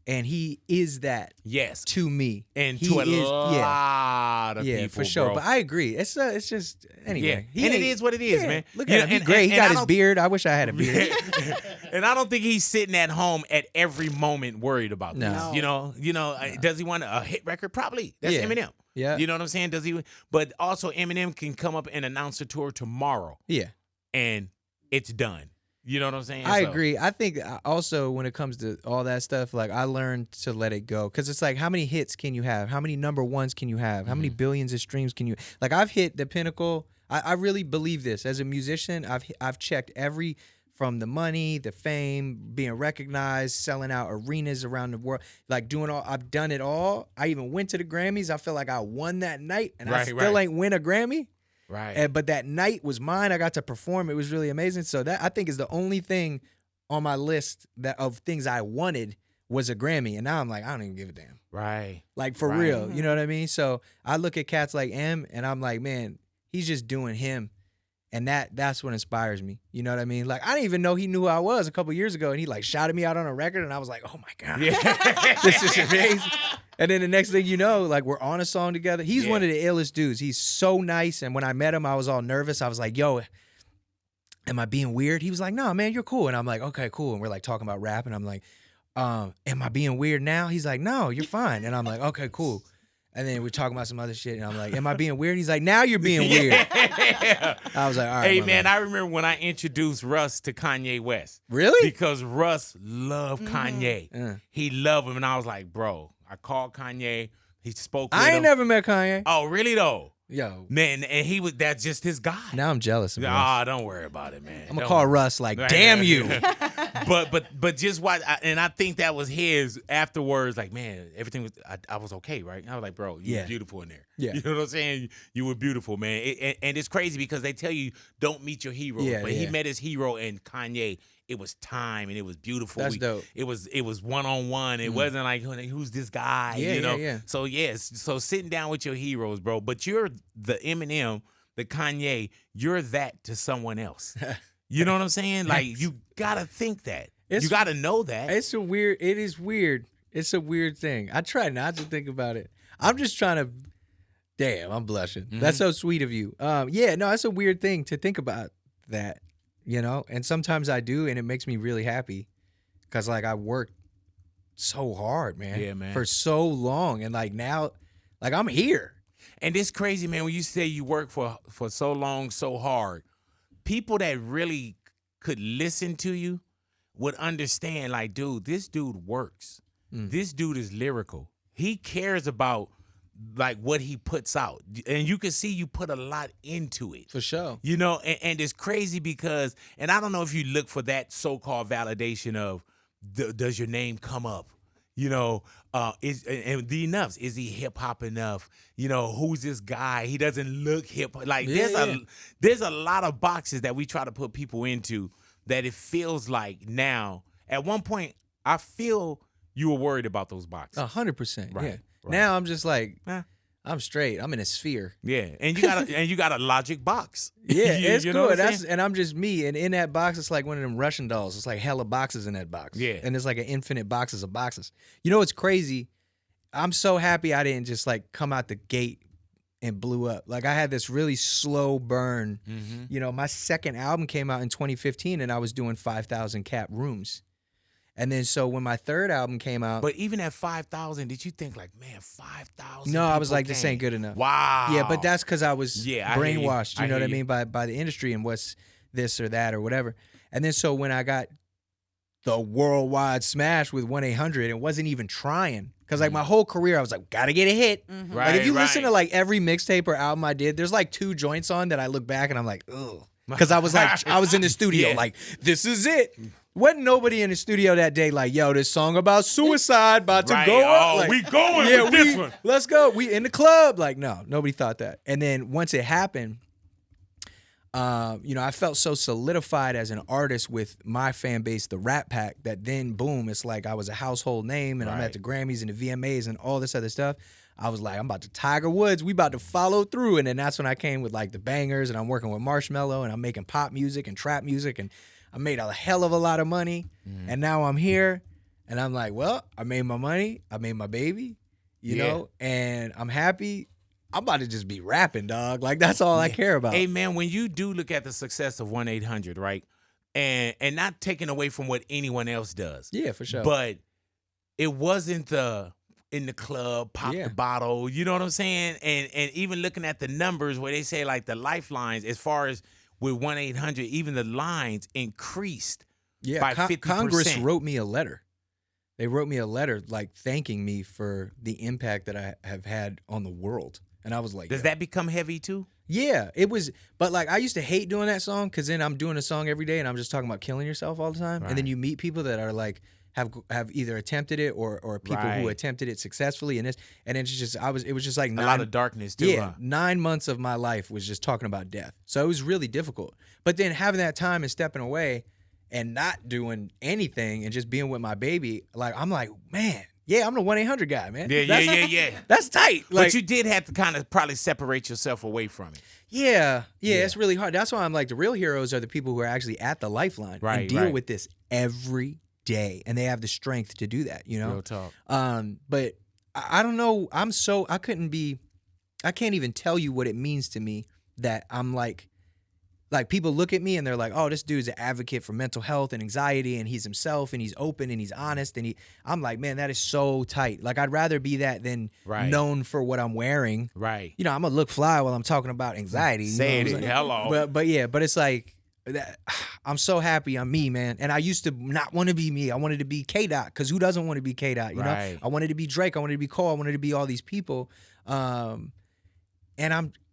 and he is that yes to me. And he to a is, lot of people. For sure. Bro. But I agree. It's just anyway. Yeah. And it is what it is, man. Look at him. He's great. He got his beard. I wish I had a beard. And I don't think he's sitting at home at every moment worried about this. No. You know, does he want a hit record? Probably. That's Eminem. Yeah. You know what I'm saying? Does he? But also Eminem can come up and announce a tour tomorrow. Yeah. And it's done. You know what I'm saying? I agree. I think also when it comes to all that stuff, like I learned to let it go. Because it's like, how many hits can you have? How many number ones can you have? How many billions of streams can you? Like I've hit the pinnacle. I really believe this. As a musician, I've checked every, from the money, the fame, being recognized, selling out arenas around the world, like doing all. I've done it all. I even went to the Grammys. I feel like I won that night, and I still ain't win a Grammy. Right. But that night was mine. I got to perform. It was really amazing. So that I think is the only thing on my list that of things I wanted was a Grammy. And now I'm like, I don't even give a damn. Right. Like for real. You know what I mean? So I look at cats like M and I'm like, man, he's just doing him. And that's what inspires me. You know what I mean? Like I didn't even know he knew who I was a couple years ago. And he like shouted me out on a record. And I was like, oh my God. Yeah. This is amazing. And then the next thing you know, like we're on a song together. He's one of the illest dudes. He's so nice. And when I met him, I was all nervous. I was like, yo, am I being weird? He was like, no, man, you're cool. And I'm like, okay, cool. And we're like talking about rap. And I'm like, am I being weird now? He's like, no, you're fine. And I'm like, okay, cool. And then we're talking about some other shit. And I'm like, am I being weird? He's like, now you're being weird. I was like, all right. Hey, man, I remember when I introduced Russ to Kanye West. Really? Because Russ loved Kanye. He loved him. And I was like, bro, I called Kanye. He spoke with him. I ain't never met Kanye. Oh, really, though? Yo. Man, and that's just his guy. Now I'm jealous of Russ. Ah, don't worry about it, man. I'm going to call Russ like, damn you. But just watch, and I think that was his afterwards, like, man, everything was, I was okay, right? I was like, bro, you were beautiful in there. Yeah. You know what I'm saying? You were beautiful, man. And it's crazy because they tell you don't meet your hero. But he met his hero in Kanye. It was time and it was beautiful. That's dope. It was one-on-one. It wasn't like, who's this guy? You know? Yeah. So, yes. So sitting down with your heroes, bro. But you're the Eminem, the Kanye, you're that to someone else. You know what I'm saying? Like, you got to think that. You got to know that. It is weird. It's a weird thing. I try not to think about it. I'm just trying to, damn, I'm blushing. That's so sweet of you. It's a weird thing to think about that. You know, and sometimes I do, and it makes me really happy because, like, I worked so hard, man, for so long, and like now, like I'm here. And it's crazy, man. When you say you work for so long, so hard, people that really could listen to you would understand. Like, dude, this dude works. This dude is lyrical. He cares about like what he puts out, and you can see you put a lot into it for sure. You know, and it's crazy because, and I don't know if you look for that so-called validation of does your name come up, you know, is he hip hop enough, you know, who's this guy, he doesn't look hip, like there's a lot of boxes that we try to put people into that it feels like now. At one point I feel you were worried about those boxes. 100%. Right. Yeah. Right. Now I'm just like, I'm straight. I'm in a sphere. Yeah, and you got a Logic box. Yeah, it's you know cool. what I'm saying? And I'm just me. And in that box, it's like one of them Russian dolls. It's like hella boxes in that box. Yeah. And it's like an infinite boxes of boxes. You know what's crazy? I'm so happy I didn't just like come out the gate and blew up. Like I had this really slow burn. Mm-hmm. You know, my second album came out in 2015 and I was doing 5,000 cap rooms. And then so when my third album came out. But even at 5,000, did you think like, man, 5,000? No, I was like, this ain't good enough. Wow. Yeah, but that's because I was I brainwashed, you know what I hear mean, by the industry and what's this or that or whatever. And then so when I got the worldwide smash with 1-800, it wasn't even trying. Because like my whole career, I was like, gotta get a hit. Mm-hmm. Right, Like if you right. listen to like every mixtape or album I did, there's like 2 joints on that I look back and I'm like, ugh. Because I was like, I was in the studio Yeah. like, this is it. Wasn't nobody in the studio that day like, yo, this song about suicide about to Right. go up. Oh, Like, we going with this one. let's go. We in the club. Like, no, nobody thought that. And then once it happened, you know, I felt so solidified as an artist with my fan base, the Rat Pack, that then boom, it's like I was a household name and I'm Right. at the Grammys and the VMAs and all this other stuff. I was like, I'm about to Tiger Woods. We about to follow through. And then that's when I came with like the bangers and I'm working with Marshmello and I'm making pop music and trap music and I made a hell of a lot of money. And now I'm here and I'm like, well, I made my money. I made my baby, you Yeah. know, and I'm happy. I'm about to just be rapping, dog. Like that's all I care about. Hey man, when you do look at the success of 1-800, right, and not taking away from what anyone else does, Yeah, for sure. but it wasn't the in the club, pop Yeah. the bottle, you know what I'm saying? And even looking at the numbers where they say like the lifelines, as far as with 1-800, even the lines increased Yeah, by 50%. Congress wrote me a letter. They wrote me a letter like thanking me for the impact that I have had on the world. And I was like, Does yeah. that become heavy too? Yeah, it was. But like I used to hate doing that song because then I'm doing a song every day and I'm just talking about killing yourself all the time. And then Right. you meet people that are like have either attempted it or people who Right. attempted it successfully. And it's just it was just like A lot of darkness too. Yeah, Huh? 9 months of my life was just talking about death. So it was really difficult. But then having that time and stepping away and not doing anything and just being with my baby, like I'm like, man, yeah, I'm the 1-800 guy, man. Yeah. That's tight. Like, But you did have to kind of probably separate yourself away from it. yeah, it's really hard. That's why I'm like, the real heroes are the people who are actually at the lifeline Right, and deal right. with this every day, and they have the strength to do that. You know, Real talk. But I don't know. I can't even tell you what it means to me that I'm like people look at me and they're like, oh, this dude's an advocate for mental health and anxiety and he's himself and he's open and he's honest and I'm like, man, that is so tight. Like I'd rather be that than Right. known for what I'm wearing. Right. You know, I'm gonna look fly while I'm talking about anxiety. You know Say what it. I'm saying? Hello. But it's like that, I'm so happy I'm me, man. And I used to not want to be me. I wanted to be K-Dot because who doesn't want to be K-Dot? You Right. know, I wanted to be Drake. I wanted to be Cole. I wanted to be all these people. And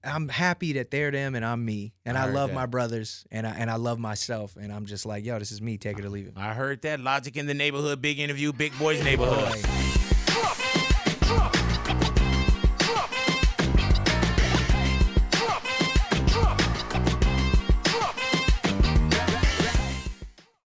I'm happy that they're them and I'm me. And I I heard love that. my brothers and I love myself. And I'm just like, yo, this is me. Take it or leave it. I heard that. Logic in the Neighborhood, big interview, Big Boy's Neighborhood. Boy.